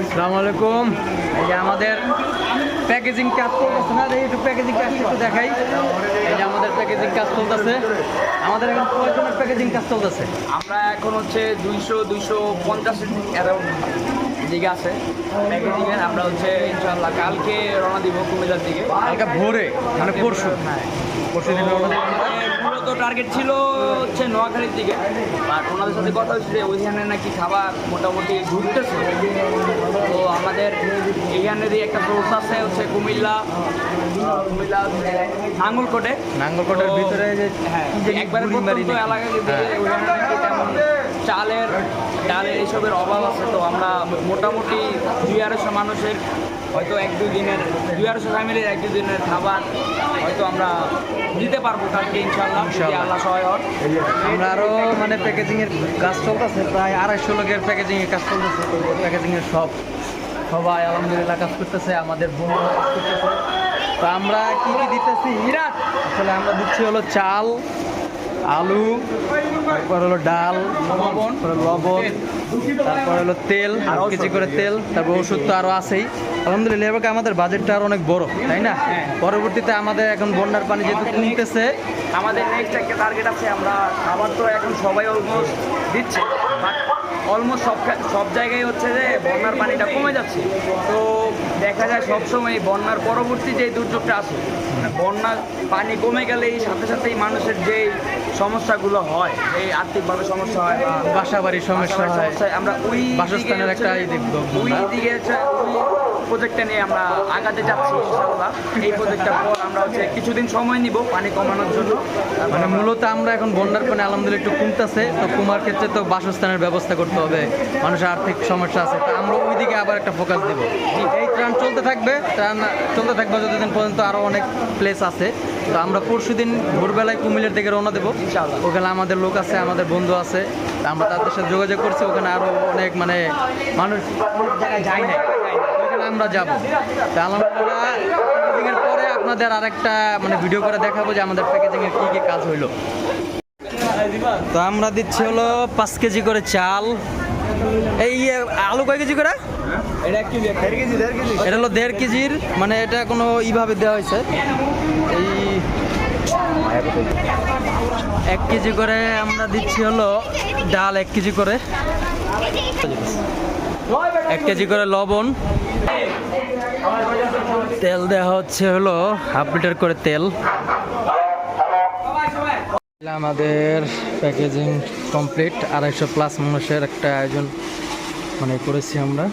আসসালামু আলাইকুম। এই যে আমাদের প্যাকেজিং কাজ চলতেছে না, একটু প্যাকেজিং কাজ একটু দেখাই। এই যে আমাদের প্যাকেজিং কাজ চলতেছে, আমাদের এখন কয়জনের প্যাকেজিং কাজ চলতেছে? আমরা এখন হচ্ছে 250 অ্যারাউন্ড দিকে আছে প্যাকেজিংয়ের। আমরা হচ্ছে ইনশাআল্লাহ কালকে রওনা দিব কুমিল্লার দিকে। কালকে ভোরে মানে পরশু, হ্যাঁ পরশু দিন রওনা দিব। মূলত টার্গেট ছিল হচ্ছে নোয়াখালীর দিকে, বাট ওনাদের সাথে কথা হচ্ছে যে ওইখানে নাকি খাবার মোটামুটি ঢুকতেছে। তো আমাদের এইখানেরই একটা সোর্স আছে হচ্ছে কুমিল্লা নাঙ্গলকোটে। নাঙ্গলকোটের ভিতরে যে হ্যাঁ একবারে প্রত্যন্ত এলাকা যদি ওইখানে নাকি তেমন চালের ডালের এইসবের অভাব আছে। তো আমরা মোটামুটি 200-250 মানুষের হয়তো 1-2 দিনের 200-250 ফ্যামিলির 1-2 দিনের খাবার হয়তো আমরা দিতে পারবো কালকে ইনশাআল্লাহ, যদি আল্লাহ সহায় হন। আমরা আরও মানে প্যাকেজিংয়ের কাজ চলতেছে, প্রায় 250 লোকের প্যাকেজিংয়ের কাজ চলতেছে। প্যাকেজিংয়ের সবাই আলহামদুলিল্লাহ কাজ করতেছে, আমাদের বন্ধুরা কাজ করতেছে। তো আমরা কি কি দিতেছি আসলে আমরা দিচ্ছি হলো চাল, আলু, তারপর হলো ডাল, লবণ, তারপর হলো তেল, 8 কেজি করে তেল, তারপর ওষুধ তো আরও আছেই। আলহামদুলিল্লাহ এবার আমাদের বাজেটটা আরও অনেক বড়, তাই না? পরবর্তীতে আমাদের এখন বন্যার পানি যেহেতু কমতেছে, আমাদের নেক্সট একটা টার্গেট আছে। আমরা খাবার তো এখন সবাই অলমোস্ট দিচ্ছে, বাট অলমোস্ট সব জায়গায় হচ্ছে যে বন্যার পানিটা কমে যাচ্ছে। তো দেখা যায় সবসময় বন্যার পরবর্তী যে দুর্যোগটা আসে, মানে বন্যার পানি কমে গেলেই সাথে সাথেই মানুষের যেই সমস্যাগুলো হয়, এই আর্থিকভাবে সমস্যা হয় বা বাসা বাড়ির সমস্যা হয়, আমরা ওই বাসস্থানের একটা ওই দিকে প্রজেক্টটা নিয়ে আমরা আগাতে যাচ্ছি ইনশাআল্লাহ। এই প্রজেক্টটার পর আমরা হচ্ছে কিছুদিন সময় নিব পানি কমানোর জন্য। মানে মূলত আমরা এখন বন্যার পানি আলহামদুলিল্লাহ একটু কমতেছে, তো কমার ক্ষেত্রে তো বাসস্থানের ব্যবস্থা করতে হবে, মানুষের আর্থিক সমস্যা আছে, তো আমরা ওই দিকে আবার একটা ফোকাস দেবো। এই ত্রাণ চলতে থাকবে যতদিন পর্যন্ত। আরও অনেক প্লেস আছে। তো আমরা পরশুদিন ভোরবেলায় কুমিল্লার দিকে রওনা দেবো ইনশাআল্লাহ। ওখানে আমাদের লোক আছে, আমাদের বন্ধু আছে, তা আমরা তাদের সাথে যোগাযোগ করছি। ওখানে আরও অনেক মানে মানুষ অনেক জায়গায় যায় না, ওখানে আমরা যাবো। তা আলহামদুলিল্লাহ প্যাকেজিংয়ের পরে আপনাদের আরেকটা মানে ভিডিও করে দেখাবো যে আমাদের প্যাকেজিংয়ের কী কী কাজ হইলো। তো আমরা দিচ্ছি হলো 5 কেজি করে চাল। এই আলু কয় কেজি করে? এটা কি 1.5 কেজি 1.5 কেজি? এটা হলো 1.5 কেজির, মানে এটা কোনো এইভাবে দেওয়া হয়েছে। এই 1 কেজি করে আমরা দিচ্ছি হলো ডাল, 1 কেজি করে, 1 কেজি করে লবণ, তেল দেওয়া হচ্ছে হলো 1/2 লিটার করে তেল। আমাদের প্যাকেজিং কমপ্লিট। 250+ মানুষের একটা আয়োজন মানে করেছি আমরা।